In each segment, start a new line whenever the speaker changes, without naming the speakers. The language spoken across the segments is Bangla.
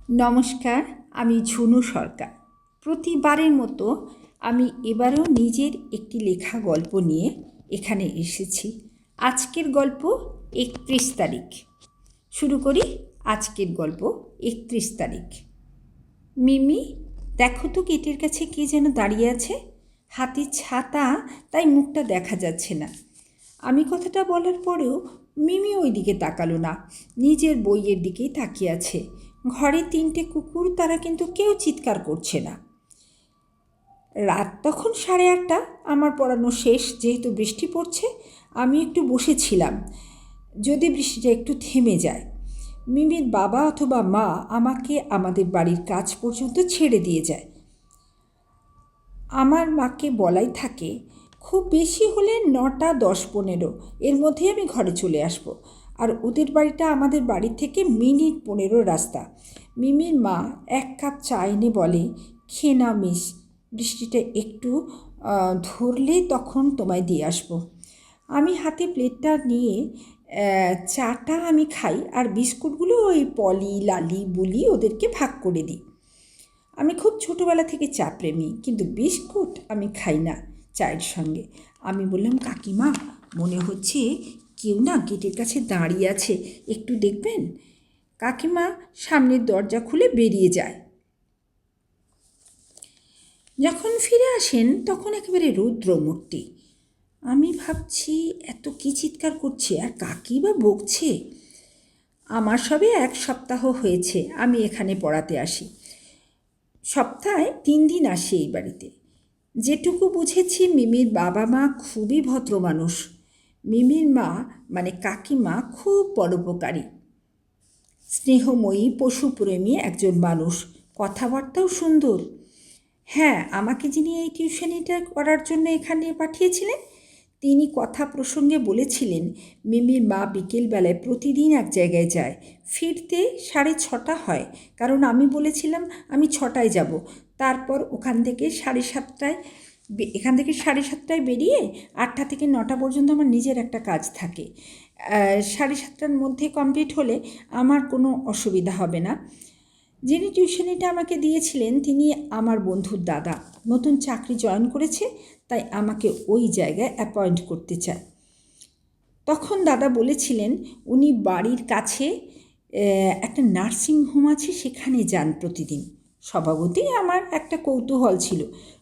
নমস্কার, আমি ঝুনু সরকার। প্রতিবারের মতো আমি এবারেও নিজের একটি লেখা গল্প নিয়ে এখানে এসেছি। আজকের গল্প ৩১ তারিখ। শুরু করি আজকের গল্প ৩১ তারিখ। মিমি, দেখো তো গেটের কাছে কে যেন দাঁড়িয়ে আছে। হাতে ছাতা, তাই মুখটা দেখা যাচ্ছে না। আমি কথাটা বলার পরেও মিমি ওই দিকে তাকালো না, নিজের বইয়ের দিকেই তাকিয়ে আছে। ঘরে ৩টে কুকুর, তারা কিন্তু কেউ চিৎকার করছে না। রাত তখন 8:30। আমার পড়ানো শেষ। যেহেতু বৃষ্টি পড়ছে, আমি একটু বসেছিলাম, যদি বৃষ্টিটা একটু থেমে যায়। মিমির বাবা অথবা মা আমাকে আমাদের বাড়ির কাজ পর্যন্ত ছেড়ে দিয়ে যায়। আমার মাকে বলাই থাকে, খুব বেশি হলে 9টা 10-15 এর মধ্যেই আমি ঘরে চলে আসব। আর ওদের বাড়িটা আমাদের বাড়ি থেকে মিনিট 15 রাস্তা। মিমির মা 1 কাপ চা এনে বলে, খেয়ে নাও মিস, বৃষ্টিটা একটু ধরলে তখন তোমায় দিয়ে আসবো। আমি হাতে প্লেটটা নিয়ে চাটা আমি খাই, আর বিস্কুটগুলো ওই পলি, লালি, বুলি ওদেরকে ভাগ করে দিই। আমি খুব ছোটোবেলা থেকে চা প্রেমী, কিন্তু বিস্কুট আমি খাই না চায়ের সঙ্গে। আমি বললাম, কাকিমা, মনে হচ্ছে কেউ না গেটের কাছে দাঁড়িয়ে আছে, একটু দেখবেন। কাকিমা সামনের দরজা খুলে বেরিয়ে যায়। যখন ফিরে আসেন তখন একেবারে রৌদ্রমূর্তি। আমি ভাবছি, এত কী চিৎকার করছে, আর কাকি বা বকছে। আমার সবে 1 সপ্তাহ হয়েছে আমি এখানে পড়াতে আসি। সপ্তাহে 3 দিন আসি এই বাড়িতে। যেটুকু বুঝেছি, মিমির বাবা মা খুবই ভদ্র মানুষ। মিমির মা মানে কাকিমা খুব পরোপকারী, স্নেহময়ী, পশুপ্রেমী একজন মানুষ, কথাবার্তাও সুন্দর। হ্যাঁ, আমাকে যিনি এই টিউশনিটা করার জন্য এখানে পাঠিয়েছিলেন, তিনি কথা প্রসঙ্গে বলেছিলেন, মিমির মা বিকেলবেলায় প্রতিদিন এক জায়গায় যায়, ফিরতে 6:30 হয়। কারণ আমি বলেছিলাম আমি 6টায় যাব। তারপর ওখান থেকে 7:30টায়, এখান থেকে 7:30টায় বেরিয়ে 8টা থেকে 9টা পর্যন্ত আমার নিজের একটা কাজ থাকে। 7:30টার মধ্যে কমপ্লিট হলে আমার কোনো অসুবিধা হবে না। যিনি টিউশনিটা আমাকে দিয়েছিলেন তিনি আমার বন্ধুর দাদা, নতুন চাকরি জয়েন করেছে, তাই আমাকে ওই জায়গায় অ্যাপয়েন্ট করতে চায়। তখন দাদা বলেছিলেন উনি বাড়ির কাছে একটা নার্সিংহোম আছে, সেখানে যান প্রতিদিন। স্বভাবতই আমার একটা কৌতূহল ছিল।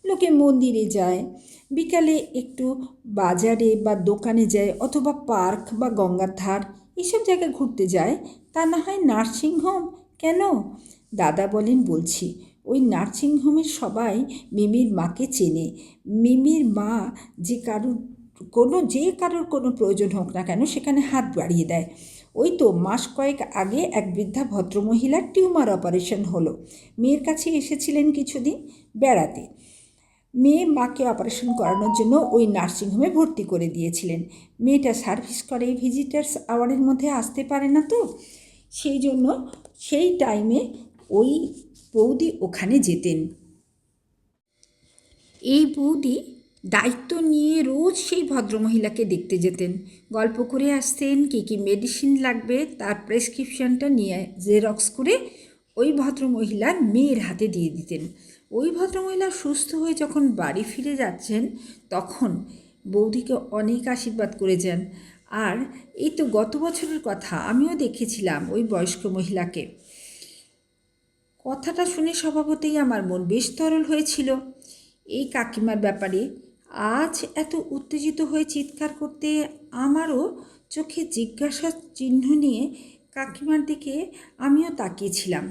লোকে মন্দিরে যায়, বিকালে একটু বাজারে বা দোকানে যায়, অথবা পার্ক বা গঙ্গার ধার এইসব জায়গায় ঘুরতে যায়, তা না হয় নার্সিংহোম কেন? দাদা বলেন, বলছি, ওই নার্সিংহোমের সবাই মিমির মাকে চেনে। মিমির মা যে কারোর কোনো প্রয়োজন হোক না কেন, সেখানে হাত বাড়িয়ে দেয়। ওই তো মাস কয়েক আগে এক বৃদ্ধা ভদ্রমহিলার টিউমার অপারেশন হলো। মেয়ের কাছে এসেছিলেন কিছুদিন বেড়াতে। মেয়ে মাকে অপারেশন করানোর জন্য ওই নার্সিংহোমে ভর্তি করে দিয়েছিলেন। মেয়েটা সার্ভিস করে, ভিজিটার্স আওয়ারের মধ্যে আসতে পারে না, তো সেই জন্য সেই টাইমে ওই বৌদি ওখানে যেতেন। এই বৌদি দায়িত্ব নিয়ে রোজ সেই ভদ্রমহিলাকে দেখতে যেতেন, গল্প করে আসতেন, কী কী মেডিসিন লাগবে তার প্রেসক্রিপশনটা নিয়ে জেরক্স করে ওই ভদ্রমহিলার মেয়ের হাতে দিয়ে দিতেন। ওই ভদ্রমহিলা সুস্থ হয়ে যখন বাড়ি ফিরে যাচ্ছেন, তখন বৌদিকে অনেক আশীর্বাদ করে যান। আর এই তো গত বছরের কথা, আমিও দেখেছিলাম ওই বয়স্ক মহিলাকে। কথাটা শুনে স্বভাবতই আমার মন বেশ তরল হয়েছিল এই কাকিমার ব্যাপারে। আজ এত উত্তেজিত হয়ে চিৎকার করতে আমারও চোখে জিজ্ঞাসা চিহ্ন নিয়ে কাকিমার দিকে আমিও তাকিয়েছিলাম।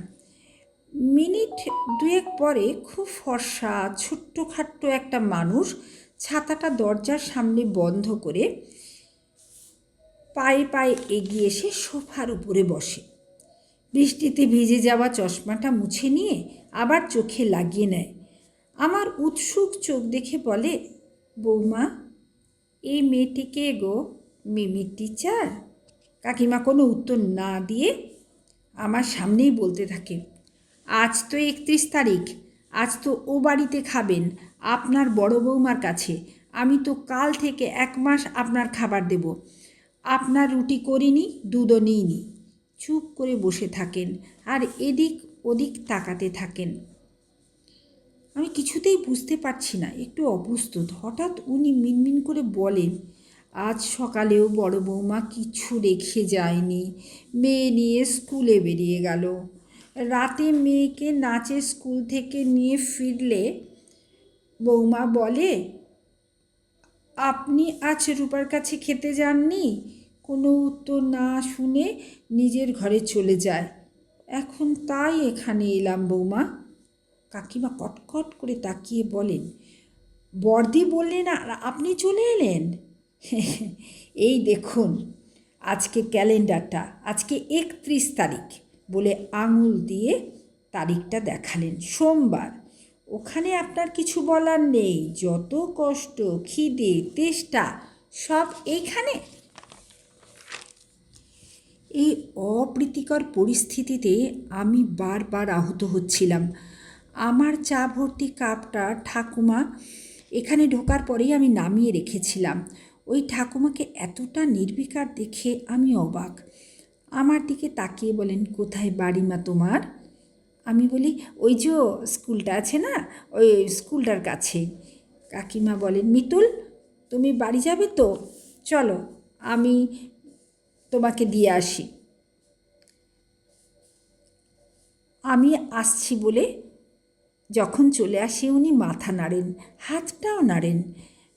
মিনিট 2 পরে খুব ফর্সা ছোট্টখাট্ট একটা মানুষ ছাতাটা দরজার সামনে বন্ধ করে পায়ে পায়ে এগিয়ে এসে সোফার উপরে বসে। বৃষ্টিতে ভিজে যাওয়া চশমাটা মুছে নিয়ে আবার চোখে লাগিয়ে নেয়। আমার উৎসুক চোখ দেখে বলে, বৌমা, এই মেয়েটিকে গো, মিমির টিচার? কাকিমা কোনো উত্তর না দিয়ে আমার সামনেই বলতে থাকে, আজ তো 31 তারিখ, আজ তো ও বাড়িতে খাবেন, আপনার বড় বৌমার কাছে। আমি তো কাল থেকে 1 মাস আপনার খাবার দেব। আপনার রুটি করিনি, দুধও নিইনি। চুপ করে বসে থাকেন আর এদিক ওদিক তাকাতে থাকেন। আমি কিছুতেই বুঝতে পারছি না, একটু অপ্রস্তুত। হঠাৎ উনি মিনমিন করে বলেন, আজ সকালেও বড় বৌমা কিছু রেখে যায়নি, মেয়ে নিয়ে স্কুলে বেরিয়ে গেল। রাতে মেয়েকে নাচের স্কুল থেকে নিয়ে ফিরলে বৌমা বলে, আপনি আজ রূপার কাছে খেতে যাননি? কোনো উত্তর না শুনে নিজের ঘরে চলে যায়। এখন তাই এখানে এলাম বৌমা। কাকিমা কটকট করে তাকিয়ে বলেন, বর্দি বললেন আর আপনি চলে এলেন? এই দেখুন আজকে ক্যালেন্ডারটা, আজকে 31 তারিখ বলে আঙুল দিয়ে তারিখটা দেখালেন, সোমবার। ওখানে আপনার কিছু বলার নেই, যত কষ্ট, খিদে, তেষ্টা সব এইখানে। এই অপ্রীতিকর পরিস্থিতিতে আমি বারবার আহত হচ্ছিলাম। আমার চা ভর্তি কাপটা ঠাকুমা এখানে ঢোকার পরেই আমি নামিয়ে রেখেছিলাম। ওই ঠাকুমাকে এতটা নির্বিকার দেখে আমি অবাক। আমার দিকে তাকিয়ে বলেন, কোথায় বাড়ি মা তোমার? আমি বলি, ওই যে স্কুলটা আছে না, ওই স্কুলটার কাছেই। কাকিমা বলেন, মিতুল তুমি বাড়ি যাবে তো? চলো আমি তোমাকে দিয়ে আসি। আমি আসছি বলে যখন চলে আসি উনি মাথা নাড়েন, হাতটাও নাড়েন।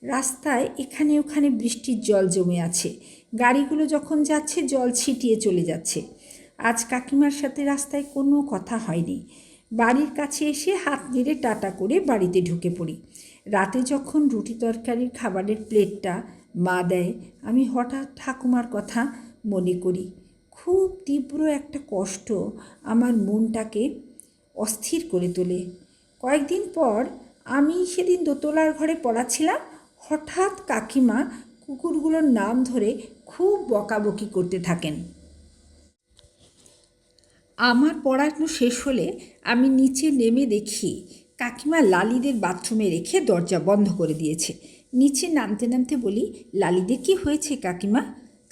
রাস্তায় এখানে ওখানে বৃষ্টির জল জমে আছে, গাড়িগুলো যখন যাচ্ছে জল ছিটিয়ে চলে যাচ্ছে। আজ কাকিমার সাথে রাস্তায় কোনো কথা হয়নি। বাড়ির কাছে এসে হাত নেড়ে টাটা করে বাড়িতে ঢুকে পড়ি। রাতে যখন রুটি তরকারির খাবারের প্লেটটা মা দেয়, আমি হঠাৎ ঠাকুমার কথা মনে করি। খুব তীব্র একটা কষ্ট আমার মনটাকে অস্থির করে তোলে। কয়েকদিন পর আমি সেদিন দোতলার ঘরে পড়াছিলাম। হঠাৎ কাকিমা কুকুরগুলোর নাম ধরে খুব বকাবকি করতে থাকেন। আমার পড়ানো শেষ হলে আমি নিচে নেমে দেখি কাকিমা লালিদের বাথরুমে রেখে দরজা বন্ধ করে দিয়েছে। নিচে নামতে নামতে বলি, লালিদের কি হয়েছে কাকিমা?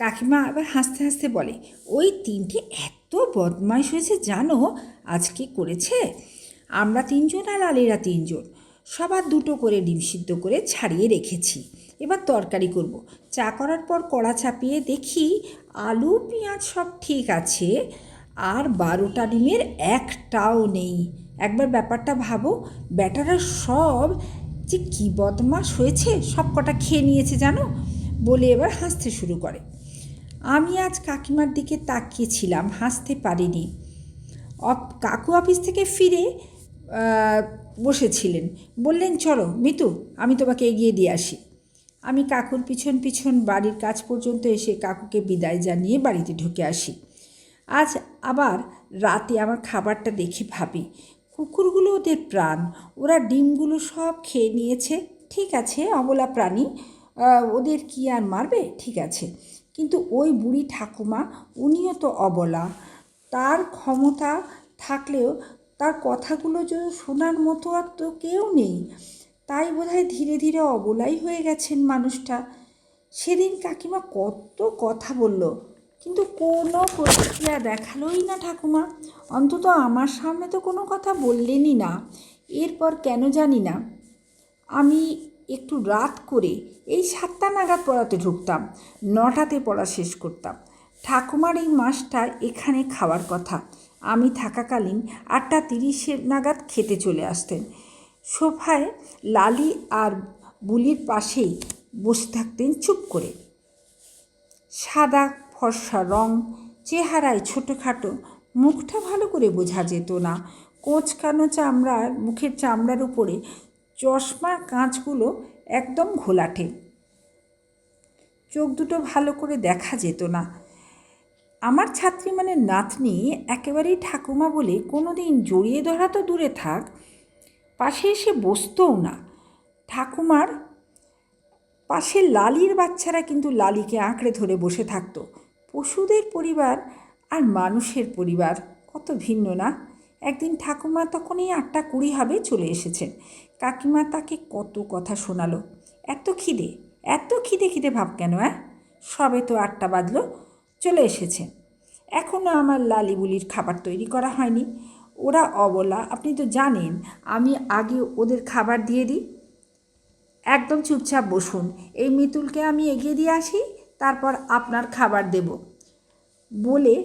কাকিমা আবার হাসতে হাসতে বলে, ওই তিনটে এত বদমাইশ হয়েছে জানো, আজকে করেছে। আমরা তিনজন আর লালিরা তিনজন, সবার দুটো করে ডিম সিদ্ধ করে ছাড়িয়ে রেখেছি। এবার তরকারি করব। চা করার পর কড়া চাপিয়ে দেখি আলু পেঁয়াজ সব ঠিক আছে, আর 12টা ডিমের একটাও নেই। একবার ব্যাপারটা ভাবো, ব্যাটারা সব যে কী বদমাশ হয়েছে, সব কটা খেয়ে নিয়েছে জানো, বলে এবার হাসতে শুরু করে। আমি আজ কাকিমার দিকে তাকিয়েছিলাম, হাসতে পারিনি। কাকু অফিস থেকে ফিরে বসেছিলেন, বললেন, চলো মিতু আমি তোমাকে এগিয়ে দিয়ে আসি। আমি কাকুর পিছন পিছন বাড়ির কাছ পর্যন্ত এসে কাকুকে বিদায় জানিয়ে বাড়িতে ঢুকে আসি। আজ আবার রাতে আমার খাবারটা দেখে ভাবি, কুকুরগুলো ওদের প্রাণ, ওরা ডিমগুলো সব খেয়ে নিয়েছে, ঠিক আছে, অবলা প্রাণী, ওদের কি আর মারবে, ঠিক আছে, কিন্তু ওই বুড়ি ঠাকুমা উনিও তো অবলা। তার ক্ষমতা থাকলেও তার কথাগুলো যে শোনার মতো আর তো কেউ নেই, তাই বোধহয় ধীরে ধীরে অবলাই হয়ে গেছেন মানুষটা। সেদিন কাকিমা কত কথা বলল, কিন্তু কোনো প্রতিক্রিয়া দেখালোই না ঠাকুমা। অন্তত আমার সামনে তো কোনো কথা বললেনই না। এরপর কেন জানি না আমি একটু রাত করে এই 7টা নাগাদ পড়াতে ঢুকতাম, 9টাতে পড়া শেষ করতাম। ঠাকুমার এই মাসটা এখানে খাওয়ার কথা, আমি থাকাকালীন 8:30 নাগাদ খেতে চলে আসতেন। সোফায় লালি আর বুলির পাশেই বসে থাকতেন চুপ করে। সাদা ফর্সা রং, চেহারায় ছোটোখাটো, মুখটা ভালো করে বোঝা যেত না। কোঁচকানো চামড়ার, মুখের চামড়ার উপরে চশমার কাঁচগুলো একদম ঘোলাটে, চোখ দুটো ভালো করে দেখা যেত না। আমার ছাত্রী মানে নাতনি একেবারেই ঠাকুমা বলে কোনো দিন জড়িয়ে ধরা তো দূরে থাক, পাশে এসে বসতও না। ঠাকুমার পাশে লালির বাচ্চারা কিন্তু লালিকে আঁকড়ে ধরে বসে থাকতো। পশুদের পরিবার আর মানুষের পরিবার কত ভিন্ন না। একদিন ঠাকুমা তখনই 8:20 হবে চলে এসেছেন। কাকিমা তাকে কত কথা শোনালো, এত খিদে, এত খিদে খিদে ভাব কেন, সবে তো 8টা বাজলো, চলে এসেছেন। এখনও আমার লালিবুলির খাবার তৈরি করা হয়নি। ওরা অবলা, আপনি তো জানেন। আমি আগে ওদের খাবার দিয়ে দিই। একদম চুপচাপ বসুন, এই মিতুলকে আমি এগিয়ে দিয়ে আসি, তারপর আপনার খাবার দেব বলে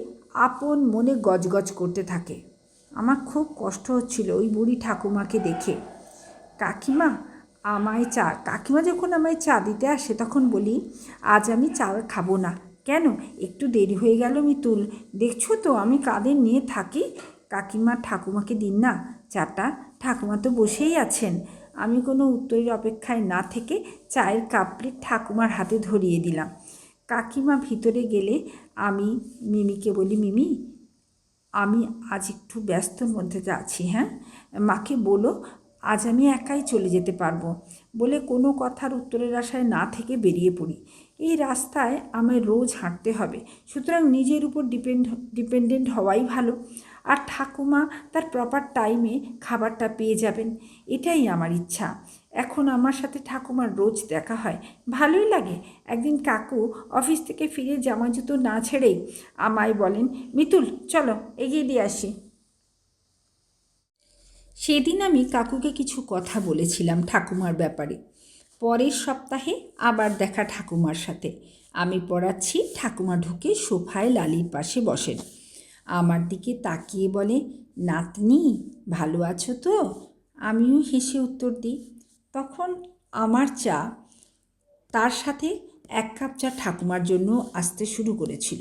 আপন মনে গজগজ করতে থাকে। আমার খুব কষ্ট হচ্ছিল ওই বুড়ি ঠাকুমাকে দেখে। কাকিমা যখন আমায় চা দিতে আসে তখন বলি, আজ আমি চা খাবো না। কেন? একটু দেরি হয়ে গেল মিতুল, দেখছো তো আমি কাঁধে নিয়ে থাকি। কাকিমা, ঠাকুমাকে দিন না চাটা, ঠাকুমা তো বসেই আছেন। আমি কোনো উত্তরের অপেক্ষায় না থেকে চায়ের কাপ প্লেট ঠাকুমার হাতে ধরিয়ে দিলাম। কাকিমা ভিতরে গেলে আমি মিমিকে বলি, মিমি, আমি আজ একটু ব্যস্তর মধ্যে আছি, হ্যাঁ, মাকে বলো আজ আমি একাই চলে যেতে পারবো বলে কোনো কথার উত্তরের আশায় না থেকে বেরিয়ে পড়ি। এই রাস্তায় আমায় রোজ হাঁটতে হবে, সুতরাং নিজের উপর ডিপেন্ডেন্ট হওয়াই ভালো। আর ঠাকুমা তার প্রপার টাইমে খাবারটা পেয়ে যাবেন, এটাই আমার ইচ্ছা। এখন আমার সাথে ঠাকুমার রোজ দেখা হয়, ভালোই লাগে। একদিন কাকু অফিস থেকে ফিরে জামা জুতো না ছেড়েই আমায় বলেন, মিতুল চলো এগিয়ে দিয়ে আসি। সেদিন আমি কাকুকে কিছু কথা বলেছিলাম ঠাকুমার ব্যাপারে। পরের সপ্তাহে আবার দেখা ঠাকুমার সাথে। আমি পড়াচ্ছি, ঠাকুমা ঢুকে সোফায় লালির পাশে বসেন। আমার দিকে তাকিয়ে বলে, নাতনি ভালো আছো তো? আমিও হেসে উত্তর দিই। তখন আমার চা, তার সাথে 1 কাপ চা ঠাকুমার জন্য আসতে শুরু করেছিল।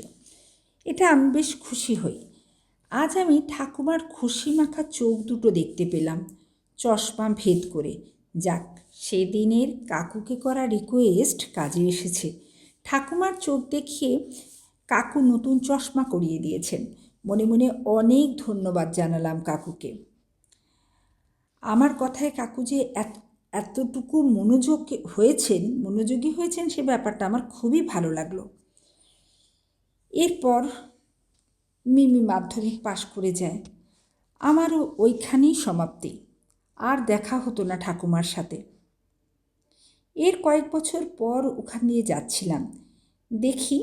এটা আমি বেশ খুশি হই। আজ আমি ঠাকুমার খুশি মাখা চোখ দুটো দেখতে পেলাম চশমা ভেদ করে। যাক, সেদিনের কাকুকে করা রিকোয়েস্ট কাজে এসেছে। ঠাকুমার চোখ দেখিয়ে কাকু নতুন চশমা করিয়ে দিয়েছেন। মনে মনে অনেক ধন্যবাদ জানালাম কাকুকে। আমার কথায় কাকু যে এতটুকু মনোযোগী হয়েছেন সে ব্যাপারটা আমার খুবই ভালো লাগলো। এরপর মিমি মাধ্যমিক পাশ করে যায়। আমারও ওইখানেই সমাপ্তি। আর দেখা হতো না ঠাকুমার সাথে। এর কয়েক বছর পর ওখান দিয়ে যাচ্ছিলাম, দেখি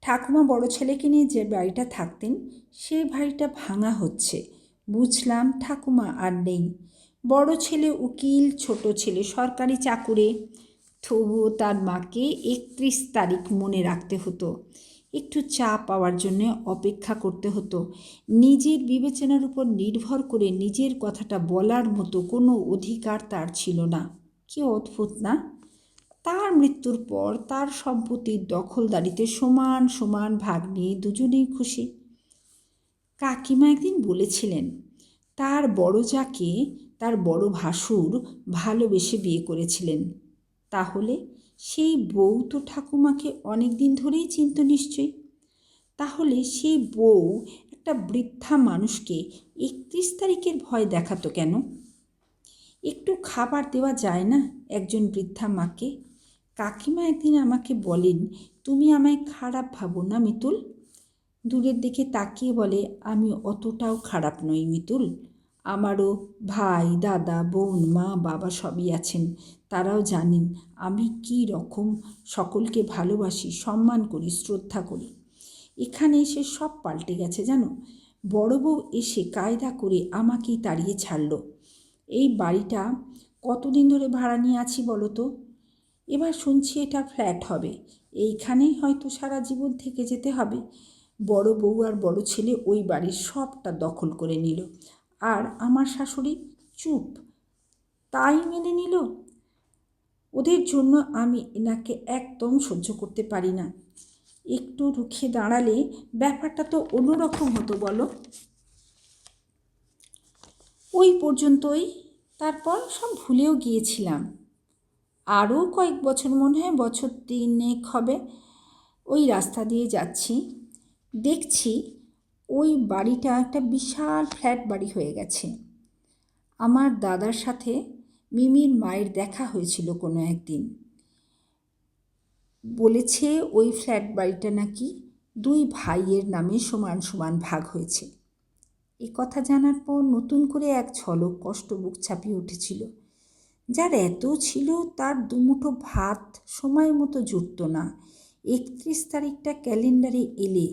ঠাকুমা বড় ছেলেকে নিয়ে যে বাড়িটা থাকতেন সেই বাড়িটা ভাঙা হচ্ছে। বুঝলাম ঠাকুমা আর নেই। বড় ছেলে উকিল, ছোট ছেলে সরকারি চাকুরে। তবুও তার মাকে 31 তারিখ মনে রাখতে হতো, একটু চা পাওয়ার জন্য অপেক্ষা করতে হতো। নিজের বিবেচনার উপর নির্ভর করে নিজের কথাটা বলার মতো কোনো অধিকার তার ছিল না। কি অদ্ভুত না? তার মৃত্যুর পর তার সম্পত্তির দখলদারিতে সমান সমান ভাগ নিয়ে দুজনেই খুশি। কাকিমা একদিন বলেছিলেন, তার বড় যাকে তার বড় ভাসুর ভালোবেসে বিয়ে করেছিলেন। তাহলে সেই বউ তো ঠাকুমাকে অনেক দিন ধরেই চিনত নিশ্চয়ই। তাহলে সেই বউ একটা বৃদ্ধা মানুষকে 31 তারিখের ভয় দেখাতো কেন? একটু খাবার দেওয়া যায় না একজন বৃদ্ধা মাকে? কাকিমা একদিন আমাকে বলেন, তুমি আমায় খারাপ ভাবো না মিতুল? দূরের দিকে তাকিয়ে বলে, আমি অতটাও খারাপ নই মিতুল। আমারও ভাই, দাদা, বোন, মা, বাবা সবই আছেন। তারাও জানেন আমি কী রকম সকলকে ভালোবাসি, সম্মান করি, শ্রদ্ধা করি। এখানে এসে সব পাল্টে গেছে জানো। বড় বউ এসে কায়দা করে আমাকেই তাড়িয়ে ছাড়ল। এই বাড়িটা কতদিন ধরে ভাড়া নিয়ে আছি বলো তো? এবার শুনছি এটা ফ্ল্যাট হবে। এইখানেই হয়তো সারা জীবন থেকে যেতে হবে। বড় বউ আর বড় ছেলে ওই বাড়ির সবটা দখল করে নিল, আর আমার শাশুড়ি চুপ, তাই মেনে নিল। ওদের জন্য আমি এনাকে একদম সহ্য করতে পারি না। একটু রুখে দাঁড়ালে ব্যাপারটা তো অন্যরকম হতো বলো। ওই পর্যন্তই, তারপর সব ভুলেও গিয়েছিলাম। আরও কয়েক বছর, মনে হয় বছর 3 হবে, ওই রাস্তা দিয়ে যাচ্ছি, দেখছি ওই বাড়িটা একটা বিশাল ফ্ল্যাট বাড়ি হয়ে গেছে। আমার দাদার সাথে মিমির মায়ের দেখা হয়েছিল কোনো একদিন। বলেছে ওই ফ্ল্যাট বাড়িটা নাকি 2 ভাইয়ের নামে সমান সমান ভাগ হয়েছে। এ কথা জানার পর নতুন করে এক ঝলক কষ্ট বুক ছাপিয়ে উঠেছিল। যার এত ছিল তার দুমুঠো ভাত সময় মতো জুটত না। 31 তারিখটা ক্যালেন্ডারে এলে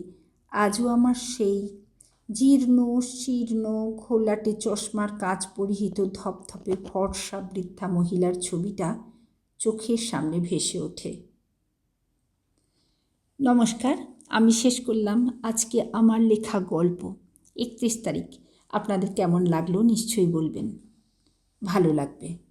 আজও আমার সেই জীর্ণ শীর্ণ ঘোলাটে চশমার কাচ পরিহিত ধপধপে ফর্সা বৃদ্ধা মহিলার ছবিটা চোখের সামনে ভেসে ওঠে। নমস্কার, আমি শেষ করলাম আজকে আমার লেখা গল্প। 31 তারিখ। আপনাদের কেমন লাগলো নিশ্চয়ই বলবেন, ভালো লাগবে।